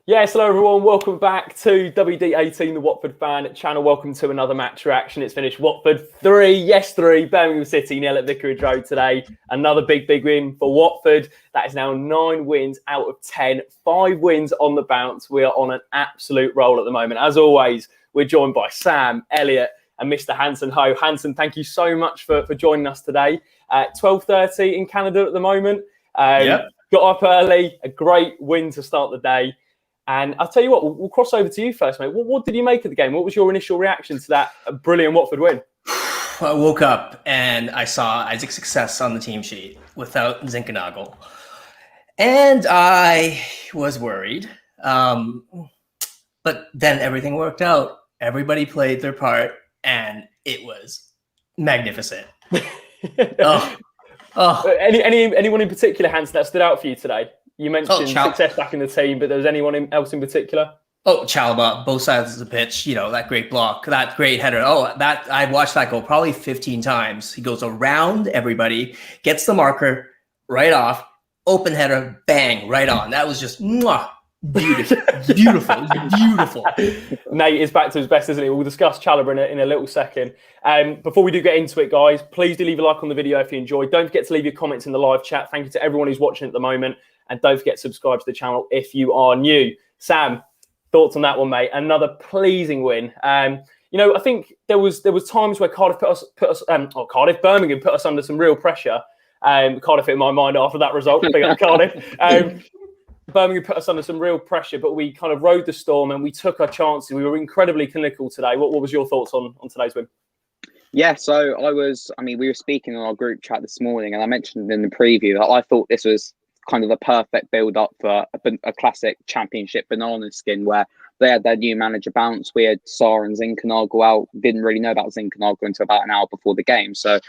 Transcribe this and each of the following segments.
Yes, hello everyone. Welcome back to WD18, the Watford fan channel. Welcome to another match reaction. It's finished Watford 3, Birmingham City 0 at Vicarage Road today. Another big win for Watford. That is now 9 wins out of 10. 5 wins on the bounce. We are on an absolute roll at the moment. As always, we're joined by Sam, Elliot, and Mr. Hanson. Hi, Hanson, thank you so much for joining us today. 12:30 in Canada at the moment. Got up early. A great win to start the day. And I'll tell you what, we'll cross over to you first, mate. What did you make of the game? What was your initial reaction to that brilliant Watford win? I woke up and I saw Isaac's success on the team sheet without Zinchenko. And I was worried. But then everything worked out. Everybody played their part, and it was magnificent. Anyone in particular, Hanson, that stood out for you today? You mentioned success back in the team, but there was anyone else in particular? Oh, Chalobah, both sides of the pitch, that great block, that great header. I watched that goal probably 15 times. He goes around everybody, gets the marker right off, open header, bang, right on. That was just beautiful. Nate is back to his best, isn't he? We'll discuss Chalobah in a little second. Before we do get into it, guys, please do leave a like on the video if you enjoyed. Don't forget to leave your comments in the live chat. Thank you to everyone who's watching at the moment. And don't forget to subscribe to the channel if you are new. Sam, thoughts on that one, mate? Another pleasing win. I think there was times where Birmingham put us under some real pressure. Cardiff in my mind after that result. Big up Cardiff. Birmingham put us under some real pressure, but we kind of rode the storm and we took our chances. We were incredibly clinical today. What was your thoughts on today's win? Yeah, so we were speaking on our group chat this morning, and I mentioned in the preview that I thought this was kind of the perfect build-up for a classic championship banana skin, where they had their new manager bounce. We had Sarr and Zinchenko out. Didn't really know about Zinchenko until about an hour before the game. So,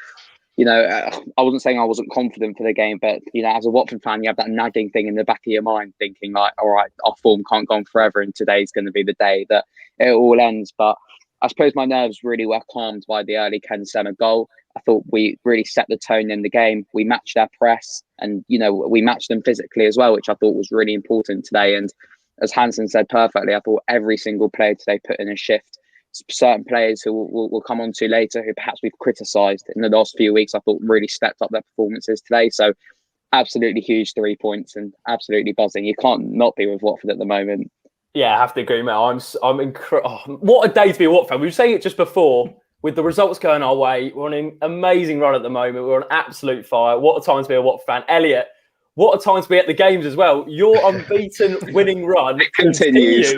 I wasn't saying I wasn't confident for the game, but, as a Watford fan, you have that nagging thing in the back of your mind thinking like, all right, our form can't go on forever, and today's going to be the day that it all ends. But I suppose my nerves really were calmed by the early Ken Sema goal. I thought we really set the tone in the game. We matched our press and, we matched them physically as well, which I thought was really important today. And as Hanson said perfectly, I thought every single player today put in a shift. Certain players who we'll come on to later, who perhaps we've criticised in the last few weeks, I thought really stepped up their performances today. So absolutely huge 3 points and absolutely buzzing. You can't not be with Watford at the moment. Yeah, I have to agree, mate. What a day to be a Watford fan. We were saying it just before. With the results going our way, we're on an amazing run at the moment. We're on absolute fire. What a time to be a Watford fan. Elliot, what a time to be at the games as well. Your unbeaten winning run continues.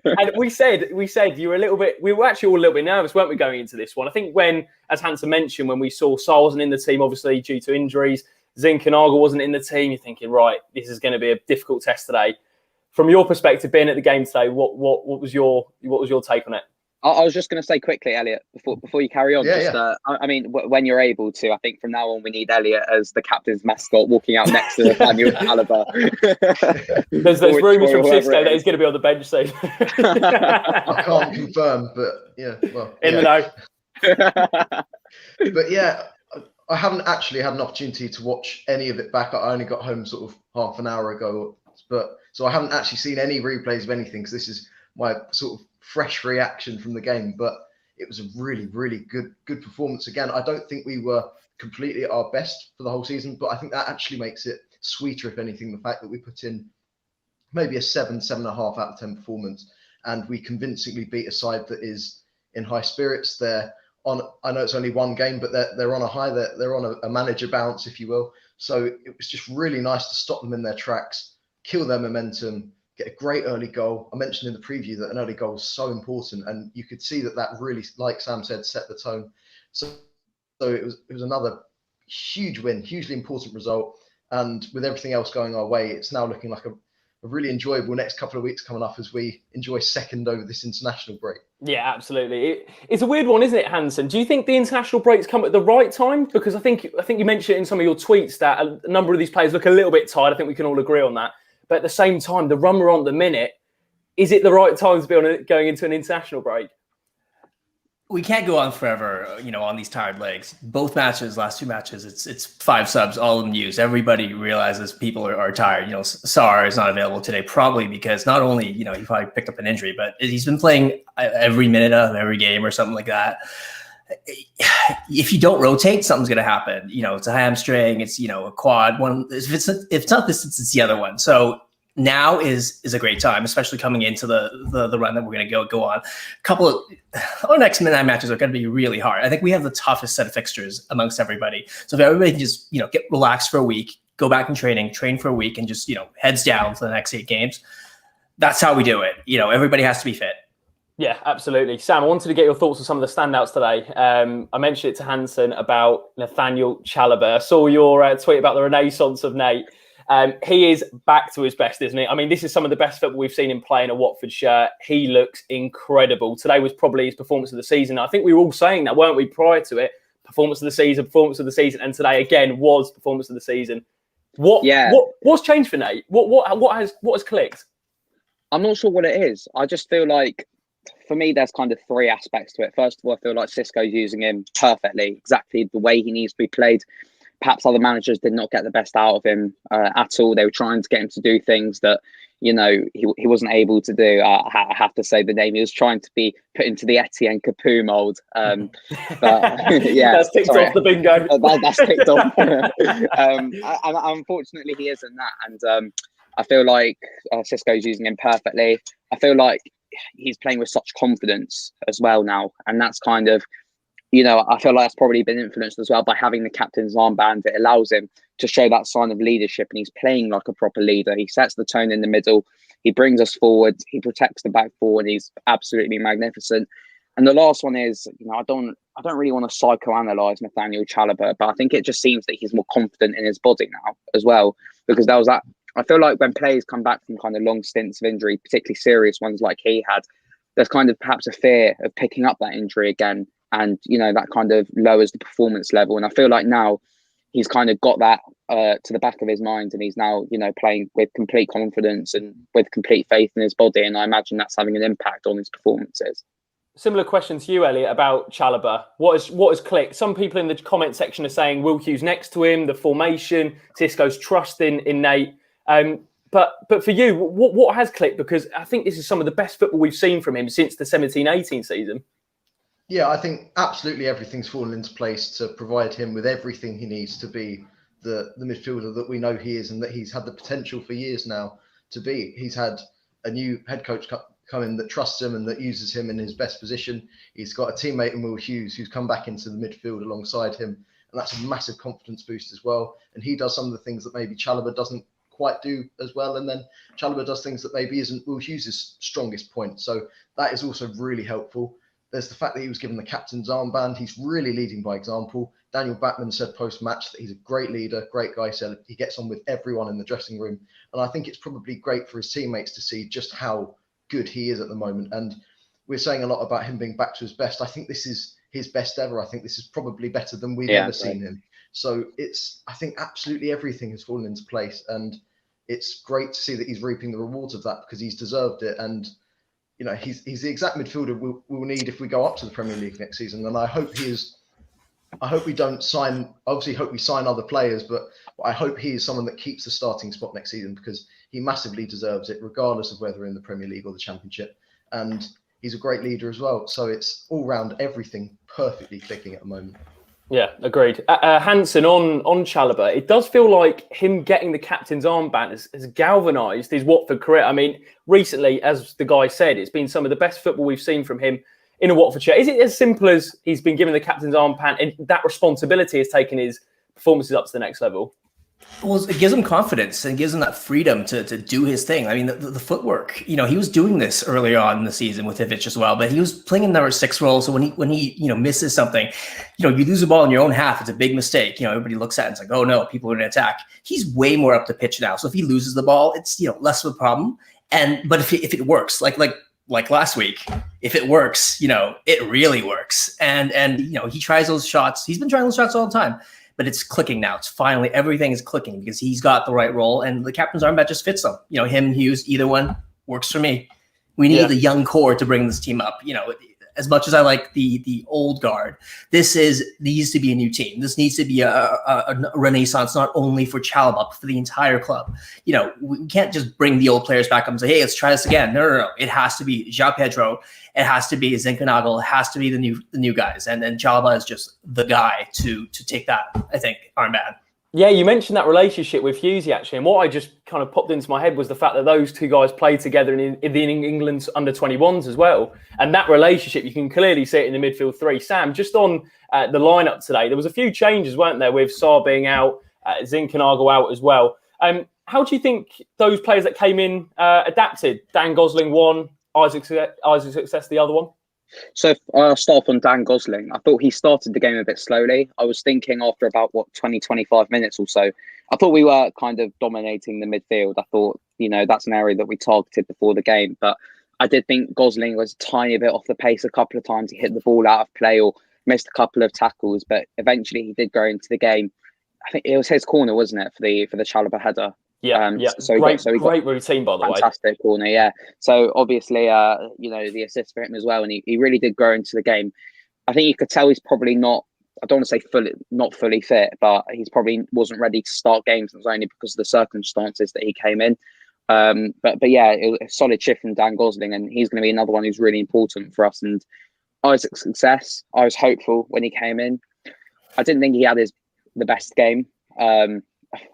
And we said you were we were actually all a little bit nervous, weren't we, going into this one? I think when, as Hanson mentioned, when we saw Sarr wasn't in the team, obviously due to injuries, Zinchenko wasn't in the team, you're thinking, right, this is going to be a difficult test today. From your perspective, being at the game today, what was your take on it? I was just going to say quickly, Elliot, before you carry on. When you're able to, I think from now on we need Elliot as the captain's mascot, walking out next to Nathaniel Chalobah. There's rumours from Cisco that he's going to be on the bench soon. I can't confirm, but yeah, well, in the know. But yeah, I haven't actually had an opportunity to watch any of it back. I only got home sort of half an hour ago, so I haven't actually seen any replays of anything, because this is my sort of fresh reaction from the game. But it was a really good performance again. I don't think we were completely at our best for the whole season, but I think that actually makes it sweeter, if anything, the fact that we put in maybe a 7.5 out of 10 performance, and we convincingly beat a side that is in high spirits. I know it's only one game, but they're on a high. They're on a manager bounce, if you will. So it was just really nice to stop them in their tracks, kill their momentum, get a great early goal. I mentioned in the preview that an early goal is so important, and you could see that really, like Sam said, set the tone. So it was another huge win, hugely important result, and with everything else going our way, it's now looking like a really enjoyable next couple of weeks coming up as we enjoy second over this international break. Yeah, absolutely. It's a weird one, isn't it, Hanson? Do you think the international breaks come at the right time? Because I think you mentioned in some of your tweets that a number of these players look a little bit tired. I think we can all agree on that. But at the same time, the run we're on at the minute, is it the right time to be going into an international break? we can't go on forever, on these tired legs. Both matches, last 2 matches, it's 5 subs, all of them used. Everybody realizes people are tired. Sarr is not available today, probably because not only, he probably picked up an injury, but he's been playing every minute of every game or something like that. If you don't rotate, something's going to happen. It's a hamstring, it's, a quad. If it's not this, it's the other one. So now is a great time, especially coming into the run that we're going to go on. Our next 9 matches are going to be really hard. I think we have the toughest set of fixtures amongst everybody. So if everybody can just, get relaxed for a week, go back in train for a week, and just, heads down for the next 8 games, that's how we do it. Everybody has to be fit. Yeah, absolutely. Sam, I wanted to get your thoughts on some of the standouts today. I mentioned it to Hanson about Nathaniel Chalobah. I saw your tweet about the renaissance of Nate. He is back to his best, isn't he? I mean, this is some of the best football we've seen him play in a Watford shirt. He looks incredible. Today was probably his performance of the season. I think we were all saying that, weren't we, prior to it? Performance of the season. And today, again, was performance of the season. What's changed for Nate? What has clicked? I'm not sure what it is. I just feel like, for me, there's kind of 3 aspects to it. First of all, I feel like Xisco's using him perfectly, exactly the way he needs to be played. Perhaps other managers did not get the best out of him at all. They were trying to get him to do things that, he wasn't able to do. I have to say the name. He was trying to be put into the Etienne Capoue mould. But yeah, that's ticked off the bingo. That's ticked off. And unfortunately, he isn't that. And I feel like Xisco's using him perfectly. I feel like he's playing with such confidence as well now. And that's kind of, I feel like that's probably been influenced as well by having the captain's armband. It allows him to show that sign of leadership, and he's playing like a proper leader. He sets the tone in the middle. He brings us forward. He protects the back four, and he's absolutely magnificent. And the last one is, I don't really want to psychoanalyze Nathaniel Chalobah, but I think it just seems that he's more confident in his body now as well, because there was that. I feel like when players come back from kind of long stints of injury, particularly serious ones like he had, there's kind of perhaps a fear of picking up that injury again. And, that kind of lowers the performance level. And I feel like now he's kind of got that to the back of his mind, and he's now, playing with complete confidence and with complete faith in his body. And I imagine that's having an impact on his performances. Similar question to you, Elliot, about Chalobah. What has clicked? Some people in the comment section are saying Will Hughes next to him, the formation, Xisco's trust in Nate. But for you, what has clicked? Because I think this is some of the best football we've seen from him since the 17-18 season. Yeah, I think absolutely everything's fallen into place to provide him with everything he needs to be the midfielder that we know he is, and that he's had the potential for years now to be. He's had a new head coach come in that trusts him and that uses him in his best position. He's got a teammate in Will Hughes who's come back into the midfield alongside him, and that's a massive confidence boost as well. And he does some of the things that maybe Chalobah doesn't quite do as well, and then Chalobah does things that maybe isn't Will Hughes' strongest point. So that is also really helpful. There's the fact that he was given the captain's armband. He's really leading by example. Daniel Batman said post-match that he's a great leader, great guy. So he gets on with everyone in the dressing room. And I think it's probably great for his teammates to see just how good he is at the moment. And we're saying a lot about him being back to his best. I think this is his best ever. I think this is probably better than we've ever seen him. So I think absolutely everything has fallen into place. And it's great to see that he's reaping the rewards of that, because he's deserved it. And he's the exact midfielder we'll need if we go up to the Premier League next season. And I hope he is. I hope we don't sign. Obviously, hope we sign other players, but I hope he is someone that keeps the starting spot next season, because he massively deserves it, regardless of whether in the Premier League or the Championship. And he's a great leader as well. So it's all round everything perfectly clicking at the moment. Yeah, agreed. Hanson, on Chalobah, it does feel like him getting the captain's armband has galvanised his Watford career. I mean, recently, as the guy said, it's been some of the best football we've seen from him in a Watford shirt. Is it as simple as he's been given the captain's armband and that responsibility has taken his performances up to the next level? Well, it gives him confidence and gives him that freedom to do his thing. I mean, the footwork, he was doing this earlier on in the season with Vicarage as well, but he was playing in number 6 role. So when he misses something, you lose the ball in your own half. It's a big mistake. Everybody looks at it and it's like, oh no, people are going to attack. He's way more up the pitch now. So if he loses the ball, it's, less of a problem. But if it works, like last week, if it works, it really works. And he tries those shots. He's been trying those shots all the time. But it's clicking now. It's finally, everything is clicking because he's got the right role, and the captain's armband just fits him. Him, Hughes, either one works for me. We need the young core to bring this team up. as much as I like the old guard, this needs to be a new team. This needs to be a renaissance, not only for Chalobah, but for the entire club. We can't just bring the old players back up and say, hey, let's try this again. No. It has to be João Pedro. It has to be Zinchenko. It has to be the new guys. And then Chalobah is just the guy to take that, I think, armband. Yeah, you mentioned that relationship with Husey, actually. And what I just kind of popped into my head was the fact that those two guys played together in England's under-21s as well. And that relationship, you can clearly see it in the midfield three. Sam, just on the lineup today, there was a few changes, weren't there, with Sarr being out, Zinchenko out as well. How do you think those players that came in adapted? Dan Gosling one, Isaac Success the other one? So I'll start on Dan Gosling. I thought he started the game a bit slowly. I was thinking after about 25 minutes or so, I thought we were kind of dominating the midfield. I thought, that's an area that we targeted before the game. But I did think Gosling was a tiny bit off the pace a couple of times. He hit the ball out of play or missed a couple of tackles, but eventually he did go into the game. I think it was his corner, wasn't it, for the Chalobah header? Yeah. So great routine, by the way. Fantastic corner, yeah. So obviously, the assist for him as well, and he really did grow into the game. I think you could tell he's probably not. I don't want to say not fully fit, but he's probably wasn't ready to start games. It was only because of the circumstances that he came in. But yeah, it was a solid shift from Dan Gosling, and he's going to be another one who's really important for us. And Isaac Success, I was hopeful when he came in. I didn't think he had the best game.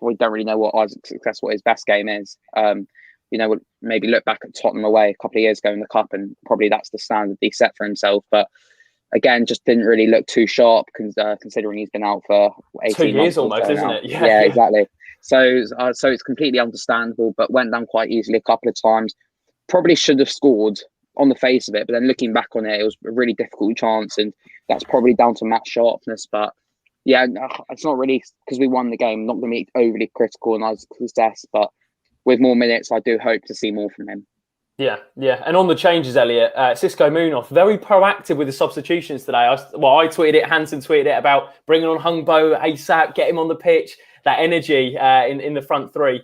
We don't really know what Isaac Success, what his best game is. Maybe look back at Tottenham away a couple of years ago in the Cup, and probably that's the standard he set for himself. But again, just didn't really look too sharp considering he's been out for 18 2 years months almost, isn't now. it? Yeah, exactly. So it's completely understandable, but went down quite easily a couple of times. Probably should have scored on the face of it, but then looking back on it, it was a really difficult chance, and that's probably down to match sharpness. But yeah, it's not really because we won the game. Not going to be overly critical on Isaac Success, but with more minutes, I do hope to see more from him. Yeah. And on the changes, Elliot, Xisco Munoz, very proactive with the substitutions today. I tweeted it, Hanson tweeted it about bringing on Hungbo, ASAP, get him on the pitch, that energy in the front three.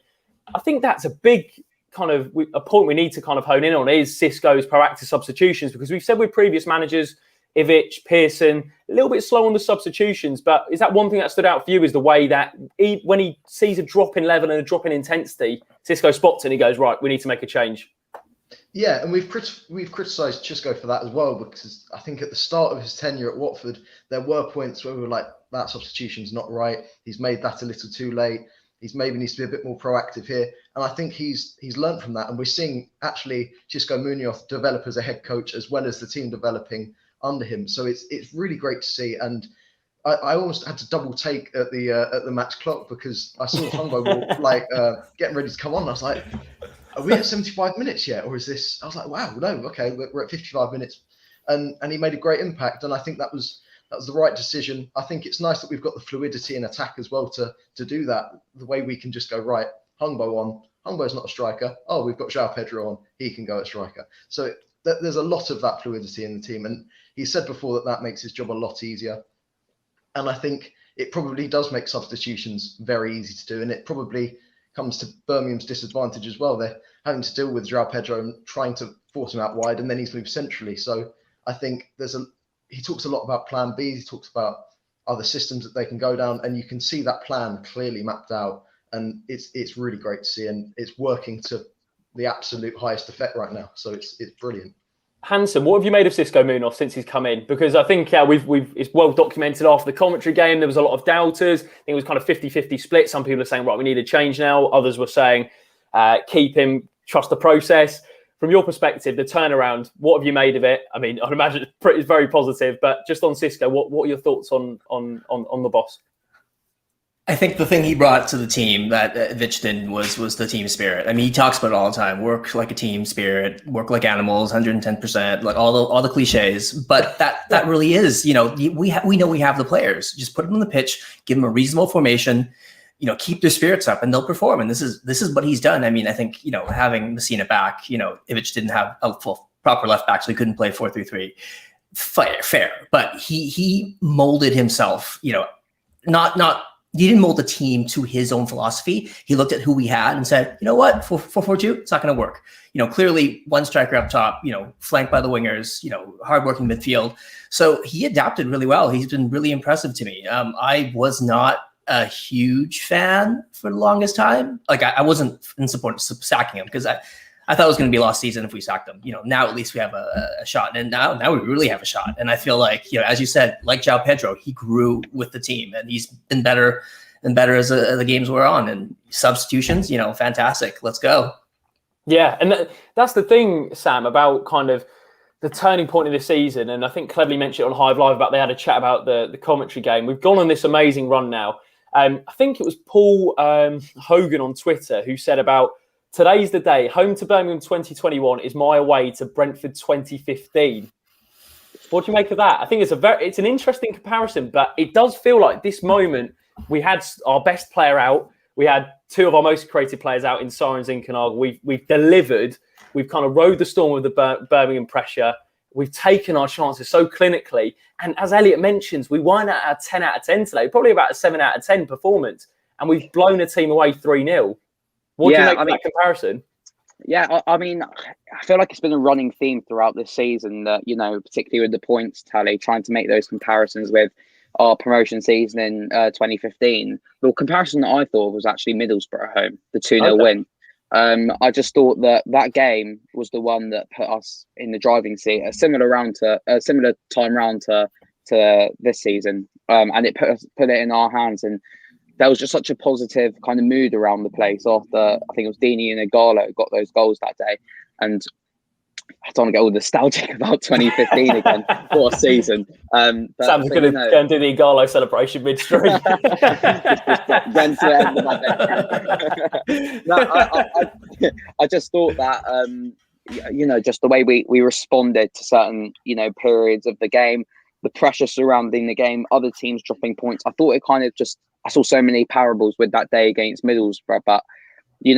I think that's a big kind of a point we need to kind of hone in on is Xisco's proactive substitutions, because we've said with previous managers, Ivic, Pearson, a little bit slow on the substitutions, but is that one thing that stood out for you is the way that when he sees a drop in level and a drop in intensity, Xisco spots it and he goes, right, we need to make a change. Yeah, and we've criticised Xisco for that as well, because I think at the start of his tenure at Watford, there were points where we were like, that substitution's not right. He's made that a little too late. He's maybe needs to be a bit more proactive here. And I think he's learned from that. And we're seeing actually Xisco Munoz develop as a head coach as well as the team developing under him. So it's really great to see. And I almost had to double take at the match clock because I saw Hungbo getting ready to come on. And I was like, are we at 75 minutes yet? Or is this? I was like, wow, no, okay, we're at 55 minutes. And he made a great impact. And I think that was the right decision. I think it's nice that we've got the fluidity in attack as well to do that. The way we can just go, right, Hungbo on. Hungbo's not a striker. Oh, we've got João Pedro on. He can go at striker. So there's a lot of that fluidity in the team. And he said before that makes his job a lot easier. And I think it probably does make substitutions very easy to do. And it probably comes to Birmingham's disadvantage as well. They're having to deal with João Pedro and trying to force him out wide, and then he's moved centrally. So I think he talks a lot about plan B. He talks about other systems that they can go down, and you can see that plan clearly mapped out. And it's really great to see, and it's working to the absolute highest effect right now. So it's brilliant. Hanson, what have you made of Xisco Munoz since he's come in? Because I think it's well documented after the commentary game. There was a lot of doubters. I think it was kind of 50-50 split. Some people are saying, right, we need a change now. Others were saying, keep him, trust the process. From your perspective, the turnaround, what have you made of it? I mean, I'd imagine it's very positive, but just on Xisco, what are your thoughts on the boss? I think the thing he brought to the team that Vic didn't was the team spirit. I mean, he talks about it all the time. Work like a team spirit, work like animals, 110%, like all the cliches. But that really is, we know we have the players. Just put them on the pitch, give them a reasonable formation, keep their spirits up, and they'll perform. And this is what he's done. I mean, I think having Messina back, Ivic didn't have a full proper left back, so he couldn't play 4-3-3. Fair, but he molded himself. Not he didn't mold the team to his own philosophy. He looked at who we had and said, you know what, 4-4-2, it's not going to work. Clearly one striker up top, flanked by the wingers, hardworking midfield. So he adapted really well. He's been really impressive to me. I was not a huge fan for the longest time. Like I wasn't in support of sacking him because I thought it was going to be a lost season if we sacked him. Now at least we have a shot, and now we really have a shot. And I feel like, as you said, like João Pedro, he grew with the team, and he's been better and better as the games were on. And substitutions, fantastic. Let's go. Yeah, and that's the thing, Sam, about kind of the turning point of the season. And I think Cleverly mentioned it on Hive Live about they had a chat about the commentary game. We've gone on this amazing run now. I think it was Paul Hogan on Twitter who said about today's the day. Home to Birmingham 2021 is my away to Brentford 2015. What do you make of that? I think it's an interesting comparison, but it does feel like this moment we had our best player out. We had two of our most creative players out in Sarr and Zinchenko. We've delivered. We've kind of rode the storm with the Birmingham pressure. We've taken our chances so clinically. And as Elliot mentions, we weren't at a 10 out of 10 today, probably about a 7 out of 10 performance. And we've blown a team away 3-0. What do you make of that comparison? Yeah, I feel like it's been a running theme throughout this season that, particularly with the points tally, trying to make those comparisons with our promotion season in 2015. The comparison that I thought was actually Middlesbrough home, the 2-0 win. I just thought that game was the one that put us in the driving seat, a similar time round to this season, and it put it in our hands. And there was just such a positive kind of mood around the place after I think it was Dini and Igalo got those goals that day. And I don't want to get all nostalgic about 2015 again for a season. Sam's going to go and do the Igalo celebration midstream. Run to the end of my day. I just thought that, just the way we responded to certain, periods of the game, the pressure surrounding the game, other teams dropping points. I thought it kind of I saw so many parables with that day against Middlesbrough, but I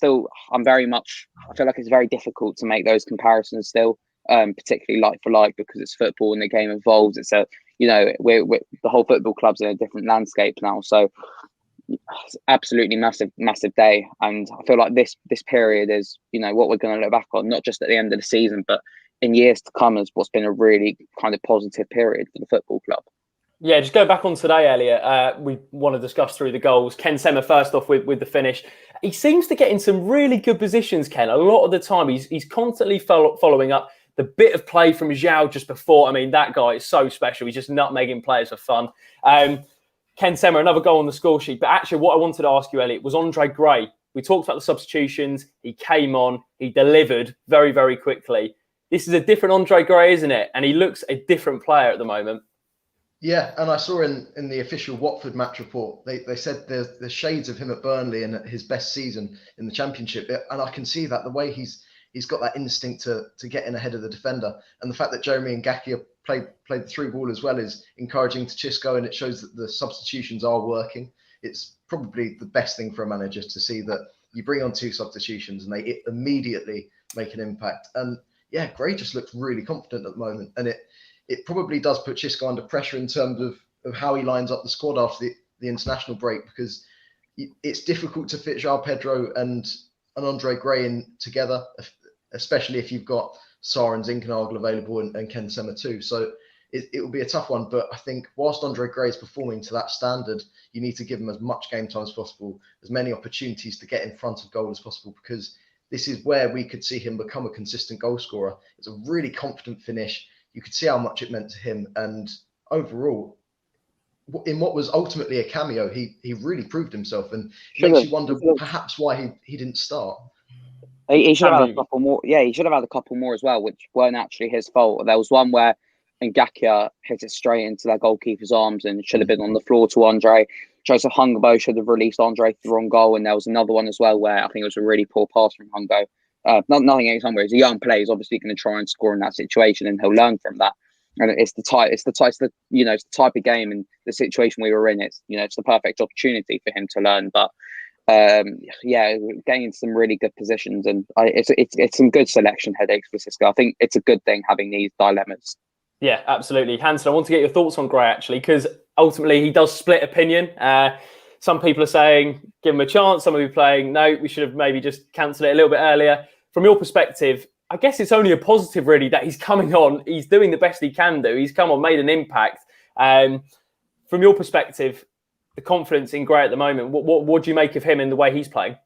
feel like it's very difficult to make those comparisons still, particularly like for like, because it's football and the game evolves. It's we're the whole football club's in a different landscape now. So it's absolutely massive day. And I feel like this period is, what we're going to look back on, not just at the end of the season, but in years to come as what's been a really kind of positive period for the football club. Yeah, just go back on today, Elliot. We want to discuss through the goals. Ken Sema first off with the finish. He seems to get in some really good positions, Ken. A lot of the time, he's constantly following up the bit of play from João just before. I mean, that guy is so special. He's just nutmegging players for fun. Ken Sema, another goal on the score sheet. But actually, what I wanted to ask you, Elliot, was Andre Gray. We talked about the substitutions. He came on. He delivered very, very quickly. This is a different Andre Gray, isn't it? And he looks a different player at the moment. Yeah, and I saw in the official Watford match report, they said there's shades of him at Burnley and at his best season in the Championship. And I can see that the way he's got that instinct to get in ahead of the defender. And the fact that Jeremy Ngakia played the through ball as well is encouraging to Xisco, and it shows that the substitutions are working. It's probably the best thing for a manager to see that you bring on two substitutions and they immediately make an impact. And yeah, Gray just looks really confident at the moment. And it probably does put Xisco under pressure in terms of how he lines up the squad after the international break, because it's difficult to fit João Pedro and Andre Gray in together, especially if you've got Sarr and Zinchenko available and Ken Sema too. So it will be a tough one. But I think whilst Andre Gray is performing to that standard, you need to give him as much game time as possible, as many opportunities to get in front of goal as possible, because this is where we could see him become a consistent goal scorer. It's a really confident finish. You could see how much it meant to him. And overall, in what was ultimately a cameo, he really proved himself. And it makes you wonder perhaps why he didn't start. He should have had a couple more. Yeah, he should have had a couple more as well, which weren't actually his fault. There was one where Ngakia hit it straight into that goalkeeper's arms and should have been on the floor to Andre. Joseph Hungbo should have released Andre through on goal. And there was another one as well where I think it was a really poor pass from Hungbo. Nothing against Hungbo. He's a young player. He's obviously going to try and score in that situation, and he'll learn from that. And it's the type of game and the situation we were in. It's the perfect opportunity for him to learn. But getting into some really good positions, and it's some good selection headaches for Xisco. I think it's a good thing having these dilemmas. Yeah, absolutely. Hanson, I want to get your thoughts on Gray, actually, because ultimately he does split opinion. Some people are saying, give him a chance. Some of you playing, no, we should have maybe just cancelled it a little bit earlier. From your perspective, I guess it's only a positive, really, that he's coming on. He's doing the best he can do. He's come on, made an impact. From your perspective, the confidence in Gray at the moment, what do you make of him in the way he's playing?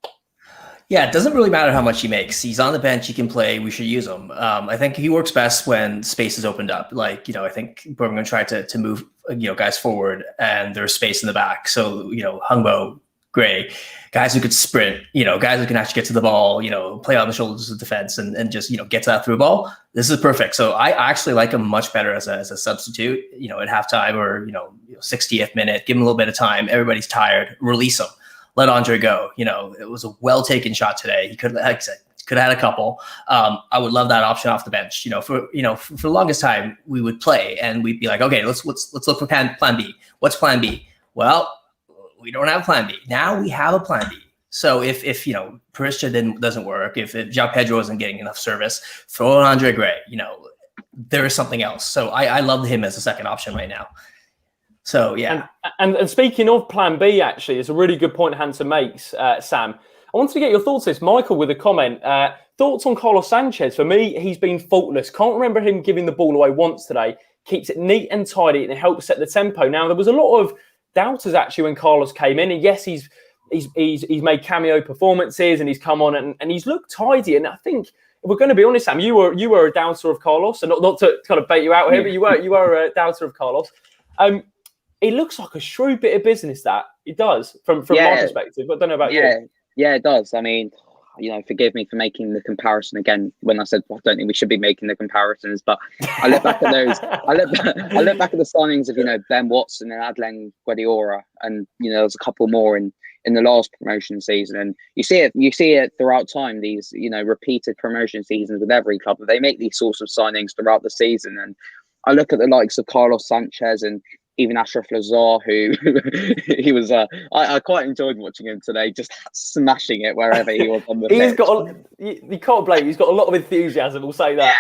Yeah, it doesn't really matter how much he makes. He's on the bench. He can play. We should use him. I think he works best when space is opened up. Like, I think Birmingham tried to move, guys forward, and there's space in the back. So, Hungbo, Gray, guys who could sprint, guys who can actually get to the ball, play on the shoulders of defense and just, get to that through ball. This is perfect. So I actually like him much better as a substitute, at halftime or, 60th minute, give him a little bit of time. Everybody's tired, release him. Let Andre go. It was a well-taken shot today. He could, like I said, could have had a couple. I would love that option off the bench. For the longest time, we would play and we'd be like, okay, let's look for plan B. What's plan B? Well, we don't have plan B. Now we have a plan B. So if Paristia doesn't work, if João Pedro isn't getting enough service, throw in Andre Gray. There is something else. So I love him as a second option right now. So, yeah. And speaking of plan B, actually, it's a really good point Hanson makes, Sam. I wanted to get your thoughts on this. Michael with a comment. Thoughts on Carlos Sanchez? For me, he's been faultless. Can't remember him giving the ball away once today. Keeps it neat and tidy and it helps set the tempo. Now, there was a lot of doubters, actually, when Carlos came in. And yes, he's made cameo performances and he's come on and he's looked tidy. And I think, if we're going to be honest, Sam, you were a doubter of Carlos. And not to kind of bait you out here, but you were a doubter of Carlos. It looks like a shrewd bit of business that it does from my perspective. But I don't know about you. Yeah, it does. I mean, forgive me for making the comparison again when I said I don't think we should be making the comparisons. But I look back at those. I look back at the signings of Ben Watson and Adlen Guardiola, and there's a couple more in the last promotion season. And you see it throughout time. These repeated promotion seasons with every club. They make these sorts of signings throughout the season. And I look at the likes of Carlos Sanchez and even Ashraf Lazar, who he was, I quite enjoyed watching him today, just smashing it wherever he was on the pitch. You can't blame him. He's got a lot of enthusiasm, we'll say that.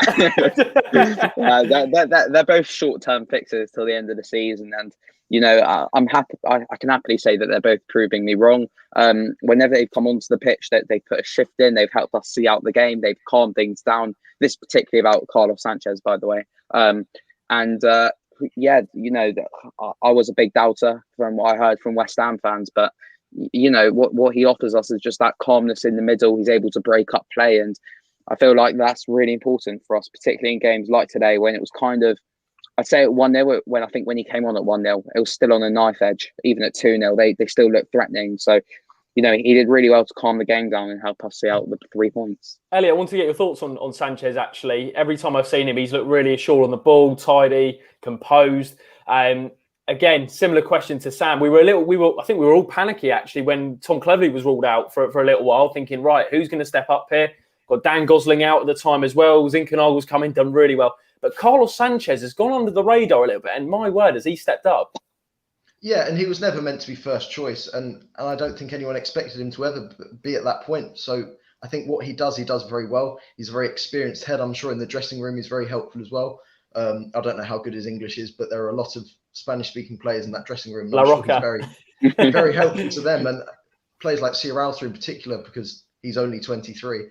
They're both short-term fixes till the end of the season. And, I'm happy. I can happily say that they're both proving me wrong. Whenever they've come onto the pitch, they put a shift in. They've helped us see out the game. They've calmed things down. This particularly about Carlos Sanchez, by the way. I was a big doubter from what I heard from West Ham fans, but what he offers us is just that calmness in the middle. He's able to break up play, and I feel like that's really important for us, particularly in games like today when it was kind of, I'd say at 1-0, when he came on at 1-0, it was still on a knife edge. Even at 2-0, they still looked threatening. So he did really well to calm the game down and help us see out the 3 points. Elliot, I want to get your thoughts on Sanchez, actually. Every time I've seen him, he's looked really assured on the ball, tidy, composed. Again, similar question to Sam. I think we were all panicky, actually, when Tom Cleverley was ruled out for a little while, thinking, right, who's going to step up here? Got Dan Gosling out at the time as well. Zinkenagel's come in, done really well. But Carlos Sanchez has gone under the radar a little bit, and my word, has he stepped up? Yeah, and he was never meant to be first choice, and I don't think anyone expected him to ever be at that point. So I think what he does very well. He's a very experienced head. I'm sure in the dressing room he's very helpful as well. I don't know how good his English is, but there are a lot of Spanish-speaking players in that dressing room. La Roca. Sure he's very, very helpful to them, and players like Sierralta in particular, because he's only 23.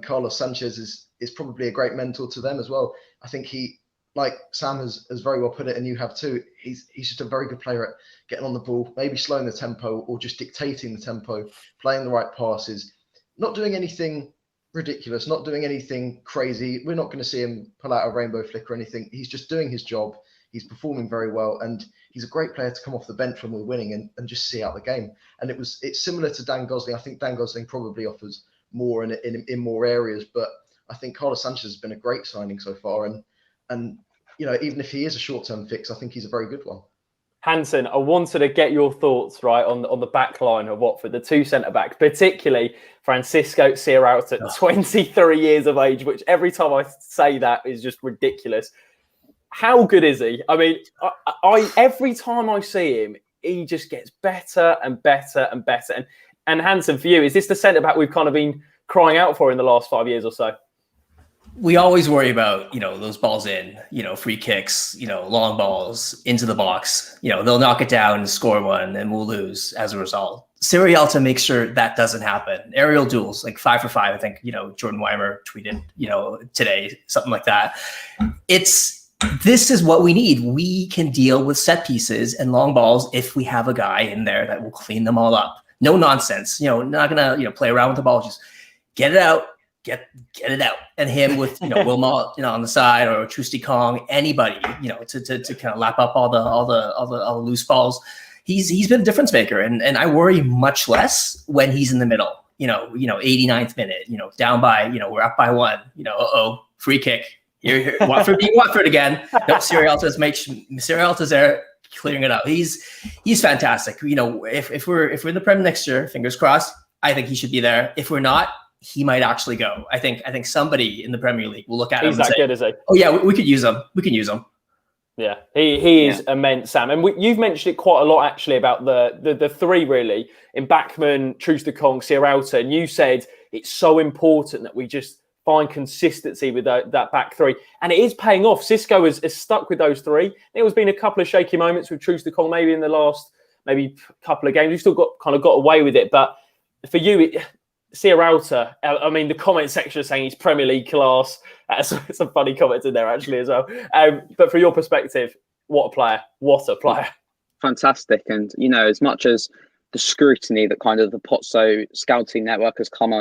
Carlos Sanchez is probably a great mentor to them as well. I think he, like Sam has very well put it, and you have too, he's just a very good player at getting on the ball, maybe slowing the tempo or just dictating the tempo, playing the right passes, not doing anything ridiculous, not doing anything crazy. We're not going to see him pull out a rainbow flick or anything. He's just doing his job. He's performing very well, and he's a great player to come off the bench when we're winning and just see out the game. And it's similar to Dan Gosling. I think Dan Gosling probably offers more in more areas, but I think Carlos Sanchez has been a great signing so far, and even if he is a short-term fix, I think he's a very good one. Hanson, I wanted to get your thoughts on the back line of Watford, the two centre-backs, particularly Francisco Sierralta at 23 years of age, which every time I say that is just ridiculous. How good is he? I mean, I every time I see him, he just gets better and better and better. And Hanson, for you, is this the centre-back we've kind of been crying out for in the last 5 years or so? we always worry about, those balls in, free kicks, long balls into the box. They'll knock it down and score one, and we'll lose as a result. Serie A makes sure that doesn't happen. Aerial duels, like 5 for 5. I think, Jordan Weimer tweeted, today, something like that. This is what we need. We can deal with set pieces and long balls if we have a guy in there that will clean them all up. No nonsense. Not gonna, play around with the ball. Just get it out. Get it out, and him with Wilmot on the side, or Trusty Kong, anybody to kind of lap up all the loose balls. He's been a difference maker, and I worry much less when he's in the middle. 89th minute, down by, we're up by 1. Free kick. Here, Watford being Watford again. No, Serie Alta's there clearing it up. He's fantastic. If we're in the Prem next year, fingers crossed, I think he should be there. If we're not, he might actually go. I think somebody in the Premier League will look at him and say, good, is he? Oh yeah, we could use him. We can use him. Yeah, he is immense, Sam. And you've mentioned it quite a lot, actually, about the three, really, in Bachmann, Troost-Ekong, Sierralta. And you said it's so important that we just find consistency with that back three. And it is paying off. Xisco has stuck with those three. There's been a couple of shaky moments with Troost-Ekong, maybe in the last couple of games. We've still got away with it. But for you, Sierralta, I mean, the comment section is saying he's Premier League class. Some funny comments in there, actually, as well. But from your perspective, what a player. What a player. Fantastic. And, as much as the scrutiny that kind of the Pozzo scouting network has come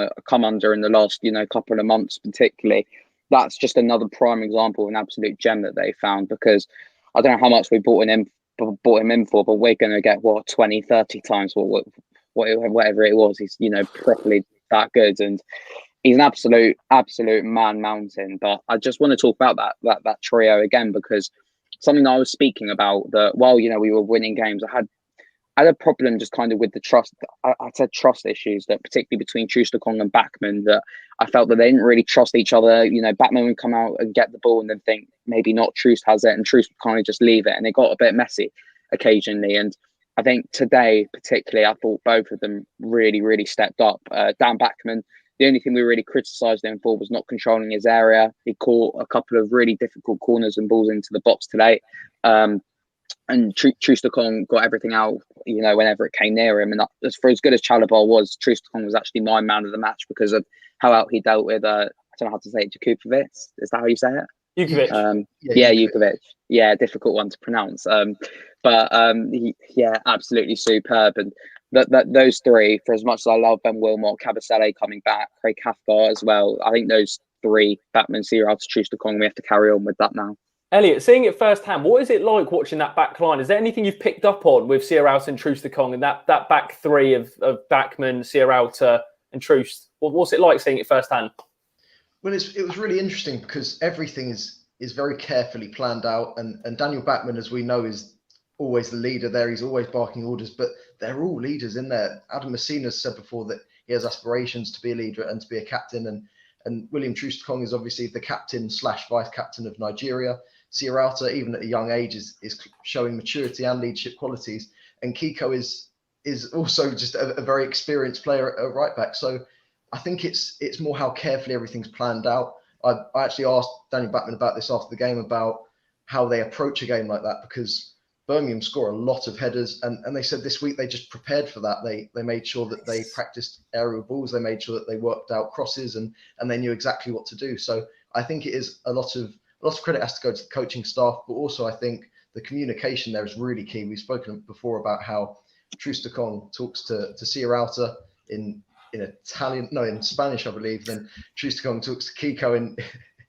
under in the last, couple of months, particularly, that's just another prime example of an absolute gem that they found, because I don't know how much we bought him in for, but we're going to get, 20, 30 times whatever it was. He's, properly that good, and he's an absolute man mountain. But I just want to talk about that trio again, because something that I was speaking about, that while we were winning games, I had a problem just kind of with the trust. I said trust issues, that particularly between Troost-Ekong and Bachmann, that I felt that they didn't really trust each other. Bachmann would come out and get the ball and then think maybe not Troost has it, and Troost would kind of just leave it, and it got a bit messy occasionally. And I think today, particularly, I thought both of them really, really stepped up. Dan Bachmann, the only thing we really criticised him for was not controlling his area. He caught a couple of really difficult corners and balls into the box today. And Troost-Ekong got everything out, whenever it came near him. And for as good as Chalobah was, Troost-Ekong was actually my man of the match because of how out he dealt with, I don't know how to say it, Jakubovic. Is that how you say it? Jukovic. Jukovic. Yeah, difficult one to pronounce. But absolutely superb. And those three, for as much as I love Ben Wilmot, Kabasele coming back, Craig Cathcart as well, I think those three, Bachmann, Sierralta, Troost-Ekong, we have to carry on with that now. Elliot, seeing it firsthand, what is it like watching that back line? Is there anything you've picked up on with Sierralta and Troost-Ekong and that back three of Bachmann, Sierralta and Troost? What's it like seeing it firsthand? Well, it was really interesting because everything is very carefully planned out, and Daniel Bachmann, as we know, is always the leader there. He's always barking orders, but they're all leaders in there. Adam Messina said before that he has aspirations to be a leader and to be a captain, and William Troost-Ekong is obviously the captain / vice captain of Nigeria. Sierralta, even at a young age, is showing maturity and leadership qualities, and Kiko is also just a very experienced player at right back. So I think it's more how carefully everything's planned out. I actually asked Daniel Bachmann about this after the game, about how they approach a game like that, because Birmingham score a lot of headers, and they said this week they just prepared for that. They made sure that they practiced aerial balls, they made sure that they worked out crosses, and they knew exactly what to do. So I think it is a lot of credit has to go to the coaching staff, but also I think the communication there is really key. We've spoken before about how Troost-Ekong talks to Sierralta in Spanish, I believe. Then Troost-Ekong talks to Kiko in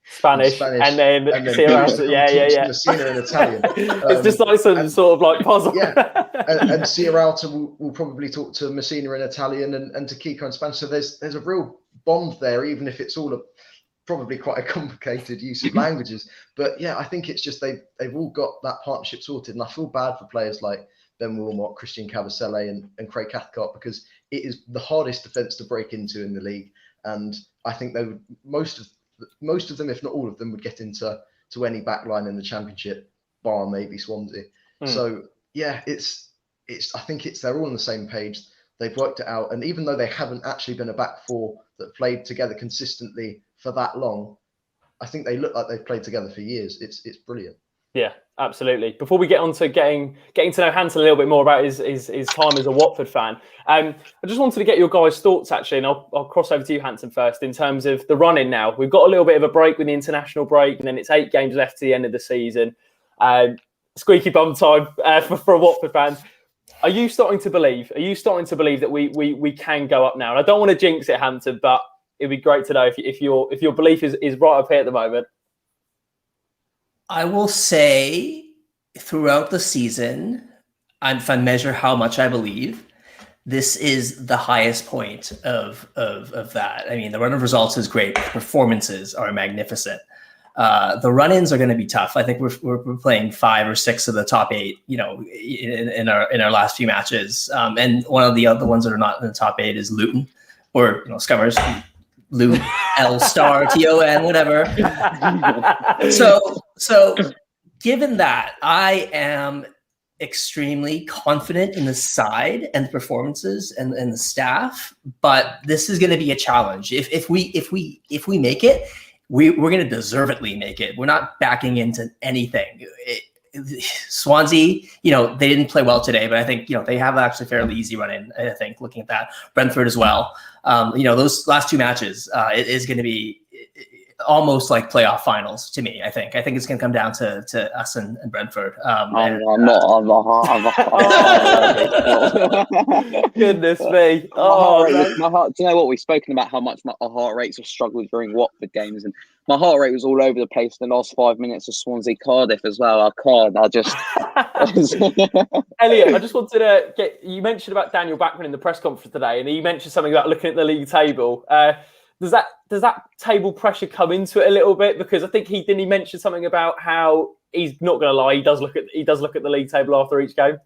Spanish, and then Sierralta, yeah. Messina in Italian. It's just like some sort of like puzzle. Yeah, and Sierralta will probably talk to Messina in Italian and to Kiko in Spanish. So there's a real bond there, even if it's all probably quite a complicated use of languages. But yeah, I think it's just they've all got that partnership sorted, and I feel bad for players like Ben Wilmot, Christian Kabasele, and Craig Cathcart, because it is the hardest defence to break into in the league. And I think they would most of them, if not all of them, would get into any backline in the Championship, bar maybe Swansea. So yeah, I think they're all on the same page. They've worked it out, and even though they haven't actually been a back four that played together consistently for that long, I think they look like they've played together for years. It's brilliant. Yeah, absolutely. Before we get on to getting to know Hanson a little bit more about his time as a Watford fan, I just wanted to get your guys' thoughts actually, and I'll cross over to you, Hanson, first. In terms of the run-in now, we've got a little bit of a break with the international break, and then it's 8 games left to the end of the season. Squeaky bum time for a Watford fan. Are you starting to believe? That we can go up now? And I don't want to jinx it, Hanson, but it'd be great to know if your belief is right up here at the moment. I will say throughout the season, and if I measure how much I believe, this is the highest point of that. I mean, the run of results is great. The performances are magnificent. The run-ins are going to be tough. I think we're playing 5 or 6 of the top 8, in our last few matches. And one of the other ones that are not in the top 8 is Luton, or Scummers. Luton, L star, TON, whatever. So given that, I am extremely confident in the side and the performances and the staff, but this is going to be a challenge. If we make it, we're going to deservedly make it. We're not backing into anything. Swansea, they didn't play well today, but I think, they have actually fairly easy run in, I think, looking at that. Brentford as well. Those last 2 matches, it is going to be almost like playoff finals to me. I think it's going to come down to us and Brentford. Goodness me. My heart, do you know what? We've spoken about how much our heart rates have struggled during Watford games, and my heart rate was all over the place in the last 5 minutes of Swansea Cardiff as well. I just Elliot, I just wanted to get, you mentioned about Daniel Bachmann in the press conference today, and he mentioned something about looking at the league table. Does that table pressure come into it a little bit? Because I think he mention something about how he's not going to lie, he does look at the league table after each game.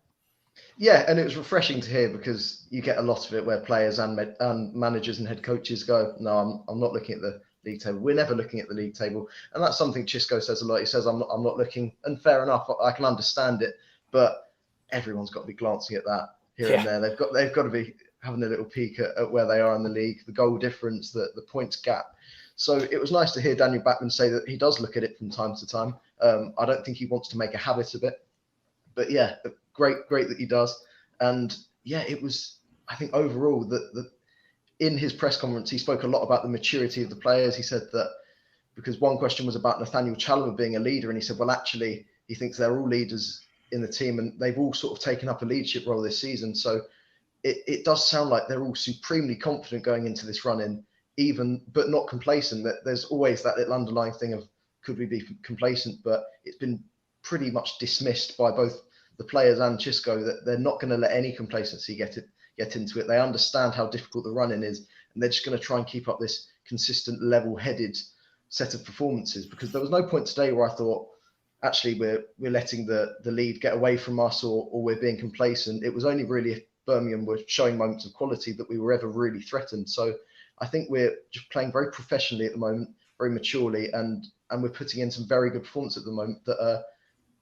Yeah, and it was refreshing to hear, because you get a lot of it where players and managers and head coaches go, no, I'm not looking at the league table. We're never looking at the league table, and that's something Xisco says a lot. He says, I'm not looking, and fair enough, I can understand it, but everyone's got to be glancing at that here and there. They've got to be having a little peek at where they are in the league, the goal difference, the points gap. So it was nice to hear Daniel Bachmann say that he does look at it from time to time. I don't think he wants to make a habit of it, but yeah, great that he does. And yeah, it was, I think overall that in his press conference, he spoke a lot about the maturity of the players. He said that, because one question was about Nathaniel Chalobah being a leader, and he said, well, actually, he thinks they're all leaders in the team, and they've all sort of taken up a leadership role this season. So it does sound like they're all supremely confident going into this run-in, but not complacent. That there's always that little underlying thing of, could we be complacent? But it's been pretty much dismissed by both the players and Xisco that they're not going to let any complacency get into it. They understand how difficult the run-in is, and they're just going to try and keep up this consistent, level-headed set of performances. Because there was no point today where I thought, actually, we're letting the lead get away from us, or we're being complacent. It was only really if Birmingham were showing moments of quality that we were ever really threatened. So I think we're just playing very professionally at the moment, very maturely, and we're putting in some very good performances at the moment that are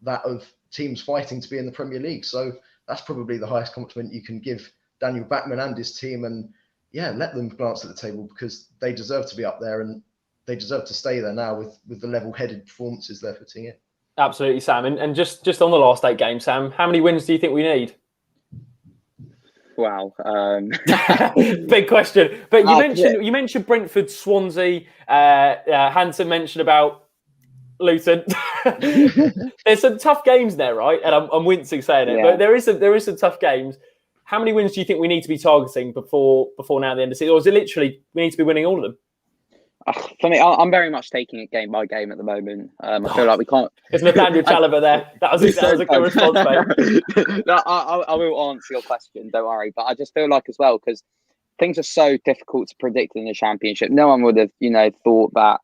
that of teams fighting to be in the Premier League. So that's probably the highest compliment you can give Daniel Bachmann and his team. And yeah, let them glance at the table, because they deserve to be up there, and they deserve to stay there now with the level-headed performances they're putting in. Absolutely, Sam. And just on the last 8 games, Sam, how many wins do you think we need? Wow. Big question. But you mentioned Brentford, Swansea, Hanson mentioned about Luton. There's some tough games there, right? And I'm wincing saying it, but there is some tough games. How many wins do you think we need to be targeting before now the end of the season? Or is it literally we need to be winning all of them? For me, I'm very much taking it game by game at the moment. I feel like we can't. It's Nathaniel Chalobah there. That was a good response, mate. No, I will answer your question. Don't worry. But I just feel like as well, because things are so difficult to predict in the Championship. No one would have, thought that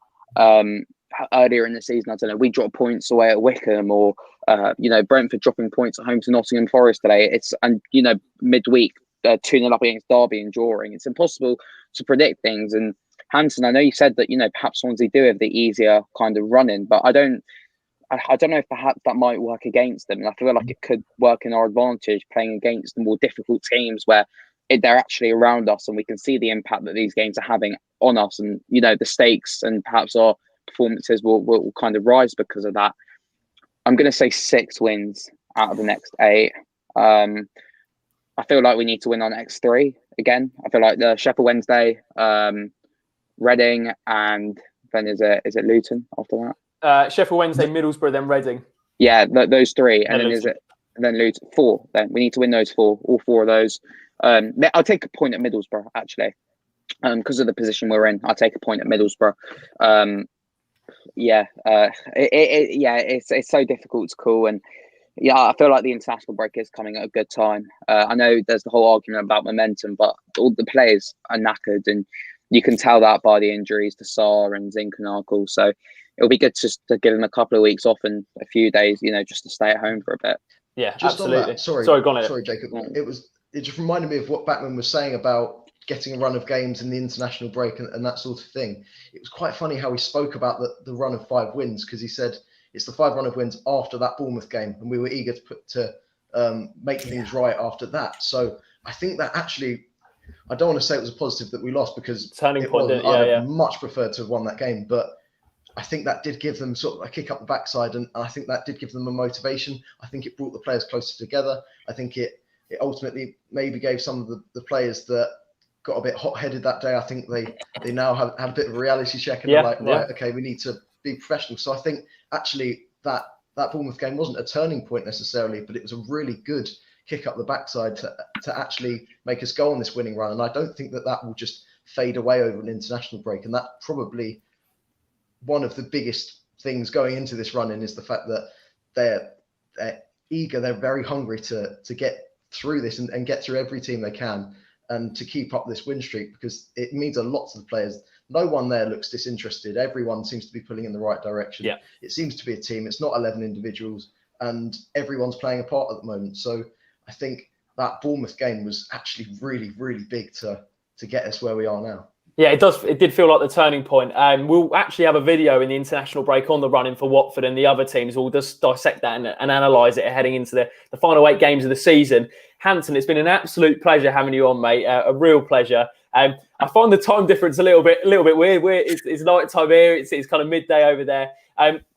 earlier in the season. I don't know. We dropped points away at Wickham, or Brentford dropping points at home to Nottingham Forest today. Midweek 2-0 up against Derby and drawing. It's impossible to predict things. And Hanson, I know you said that perhaps Swansea do have the easier kind of run-in, but I don't know if perhaps that might work against them. And I feel like it could work in our advantage, playing against the more difficult teams where they're actually around us, and we can see the impact that these games are having on us, and the stakes and perhaps our performances will kind of rise because of that. I'm going to say 6 wins out of the next 8. I feel like we need to win our next 3 again. I feel like the Sheffield Wednesday, Reading, and then is it Luton after that? Sheffield Wednesday, Middlesbrough, then Reading. Yeah, those 3, and then Luton. then Luton. 4. Then we need to win those 4, all 4 of those. I'll take a point at Middlesbrough actually, because of the position we're in. I'll take a point at Middlesbrough. It's so difficult to call, and yeah, I feel like the international break is coming at a good time. I know there's the whole argument about momentum, but all the players are knackered, and you can tell that by the injuries to Sarr and Zinchenko. So it'll be good just to give them a couple of weeks off and a few days, just to stay at home for a bit. Yeah, just absolutely. On that, sorry, go on. Sorry, Jacob. It just reminded me of what Batman was saying about getting a run of games in the international break and that sort of thing. It was quite funny how he spoke about the run of 5 wins, because he said it's the 5 run of wins after that Bournemouth game, and we were eager to make things right after that. So I think that actually, I don't want to say it was a positive that we lost, because turning point. I'd have much preferred to have won that game, but I think that did give them sort of a kick up the backside, and I think that did give them a motivation. I think it brought the players closer together. I think it ultimately maybe gave some of the players that got a bit hot-headed that day. I think they now have a bit of a reality check, and they're like, right, okay, we need to be professional. So I think actually that Bournemouth game wasn't a turning point necessarily, but it was a really good kick up the backside to actually make us go on this winning run. And I don't think that will just fade away over an international break. And that probably one of the biggest things going into this run-in is the fact that they're eager, they're very hungry to get through this and get through every team they can, and to keep up this win streak, because it means a lot to the players. No one there looks disinterested. Everyone seems to be pulling in the right direction. Yeah. It seems to be a team. It's not 11 individuals, and everyone's playing a part at the moment. So I think that Bournemouth game was actually really, really big to get us where we are now. Yeah, it does. It did feel like the turning point. We'll actually have a video in the international break on the run-in for Watford and the other teams. We'll just dissect that and analyse it heading into the final 8 games of the season. Hanson, it's been an absolute pleasure having you on, mate. A real pleasure. I find the time difference a little bit weird. It's night time here. It's kind of midday over there.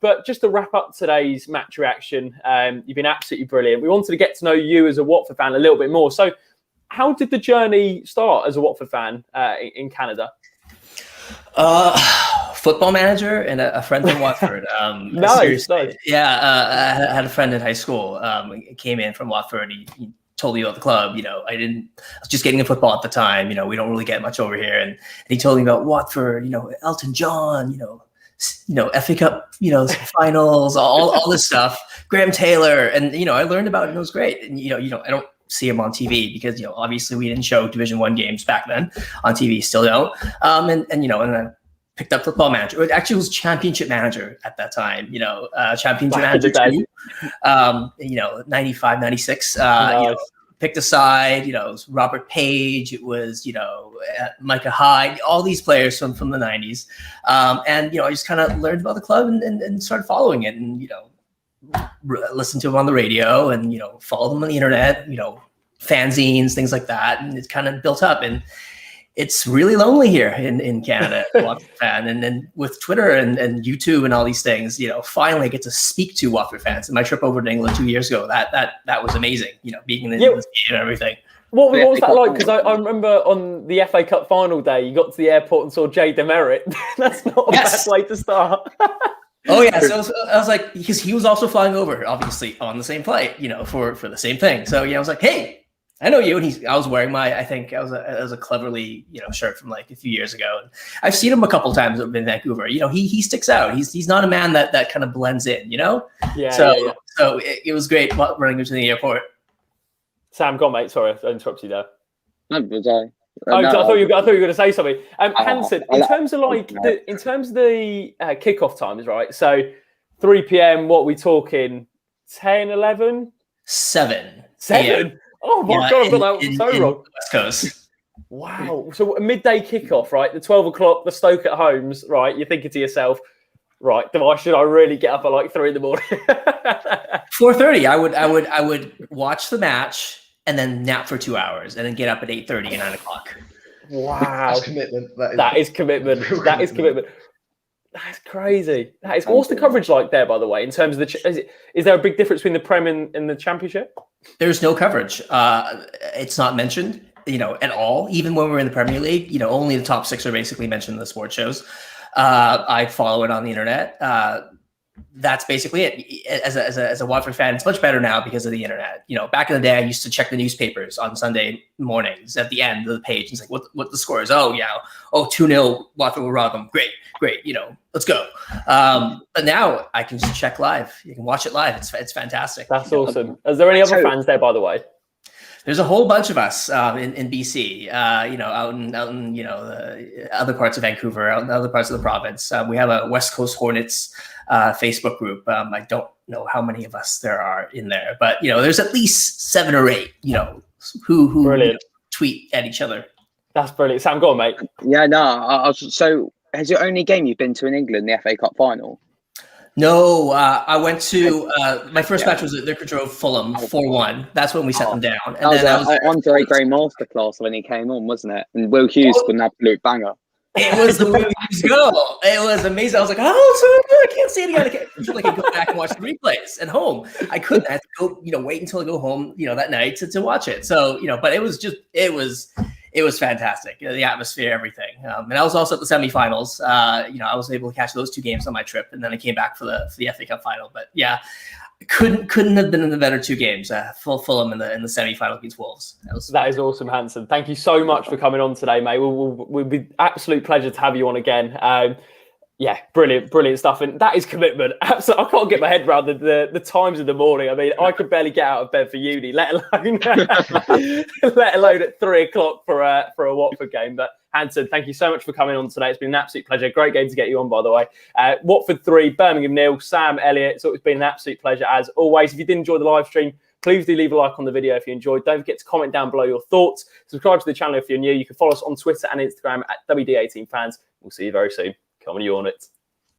But just to wrap up today's match reaction, you've been absolutely brilliant. We wanted to get to know you as a Watford fan a little bit more. So how did the journey start as a Watford fan in Canada? Football manager and a friend from Watford. Nice. Yeah, I had a friend in high school. Came in from Watford. He told me about the club. I was just getting into football at the time. We don't really get much over here. And he told me about Watford. Elton John. FA Cup. Finals. All this stuff. Graham Taylor. And I learned about it, and it was great. And I don't see him on TV because obviously we didn't show Division 1 games back then on TV, still don't. And I picked up Football Manager. It actually was Championship Manager at that time. Championship Manager 2. 95, 96. Picked a side. It was Robert Page. It was Micah Hyde. All these players from the 90s. And I just kind of learned about the club and started following it, and listen to them on the radio, and follow them on the internet, fanzines, things like that, and it's kind of built up. And it's really lonely here in Canada, Watford fan. And then with Twitter and YouTube and all these things, finally I get to speak to Watford fans. And my trip over to England 2 years ago, that was amazing. Being in the game and everything. What was that like? Because I remember on the FA Cup final day, you got to the airport and saw Jay Demerit. That's not a bad way to start. Oh yeah, so I was like, because he was also flying over, obviously on the same flight, for the same thing. So I was like, hey, I know you. And I was wearing it was a Cleverly, shirt from like a few years ago. And I've seen him a couple times in Vancouver. He sticks out. He's not a man that kind of blends in, Yeah. So it was great running into the airport. Sam, go on, mate. Sorry, I interrupted you there. No, was I? I thought you were going to say something. Hanson, in terms of the kickoff times, right? So 3 p.m. What are we talking? 10, 11? 7. 7? Oh my God, I've got that so wrong. West Coast. Wow. So a midday kickoff, right? The 12 o'clock, the Stoke at homes, right? You're thinking to yourself, right, why should I really get up at like 3 in the morning? 4:30. I would watch the match and then nap for 2 hours, and then get up at 8:30 and 9 o'clock. Wow, that's commitment. That is commitment. That is commitment. That's crazy. That is. What's the coverage like there, by the way, in terms of is there a big difference between the Prem and the Championship? There's no coverage. It's not mentioned, at all. Even when we're in the Premier League, only the top 6 are basically mentioned in the sports shows. I follow it on the internet. That's basically it. As a Watford fan, it's much better now because of the internet. Back in the day, I used to check the newspapers on Sunday mornings at the end of the page. It's like, what the score is? Oh, yeah. Oh, 2-0, Watford will rob them. Great. Let's go. But now I can just check live. You can watch it live. It's fantastic. That's awesome. Is there any other fans there, by the way? There's a whole bunch of us in BC, out in the other parts of Vancouver, out in other parts of the province. We have a West Coast Hornets Facebook group. I don't know how many of us there are in there, but there's at least 7 or 8, who tweet at each other. That's brilliant. Sam, go on, mate. Yeah, no. So, has your only game you've been to in England the FA Cup final? No, I went to my first match was at Vicarage Fulham 4-1. That's when we set them down. And that was Andre Gray masterclass when he came on, wasn't it? And Will Hughes got an absolute banger. It was the Will Hughes goal. It was amazing. I was like, oh, so good. I can't see it again. I could go back and watch the replays at home. I couldn't. I had to go, wait until I go home, that night to watch it. So, but it was fantastic. The atmosphere, everything. And I was also at the semifinals. I was able to catch those 2 games on my trip, and then I came back for the FA Cup final. But yeah, couldn't have been in the better 2 games. Fulham in the semi-final against Wolves. That is awesome, Hanson. Thank you so much for coming on today, mate. We'll be absolute pleasure to have you on again. Yeah, brilliant stuff. And that is commitment. Absolutely, I can't get my head around the times of the morning. I mean, I could barely get out of bed for uni, let alone at 3 o'clock for a Watford game. But Hanson, thank you so much for coming on today. It's been an absolute pleasure. Great game to get you on, by the way. Watford 3, Birmingham 0. Sam, Elliot, so it's been an absolute pleasure as always. If you did enjoy the live stream, please do leave a like on the video if you enjoyed. Don't forget to comment down below your thoughts. Subscribe to the channel if you're new. You can follow us on Twitter and Instagram at WD18fans. We'll see you very soon. Come on, you on it.